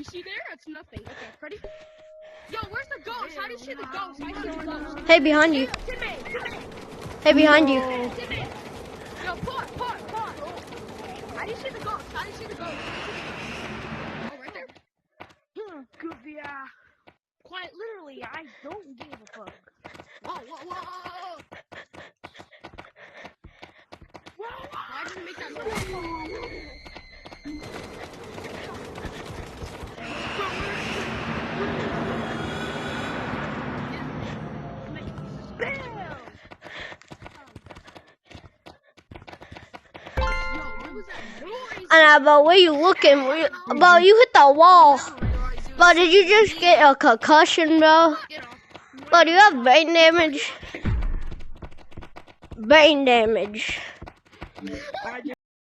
You see there? It's nothing. Okay, ready? Yo, where's the ghost? How do you see the ghost? I see the ghost. Hey, behind you. Timmy. Hey, behind you. Timmy. Yo, pause. How do you see the ghost? How do you see the ghost? Oh, right there. Goofy, quite literally, I don't give a fuck. Whoa. Why did you make that noise? But where you looking? Bro, you hit the wall. Bro, did you just get a concussion, bro? Bro, do you have brain damage? Brain damage.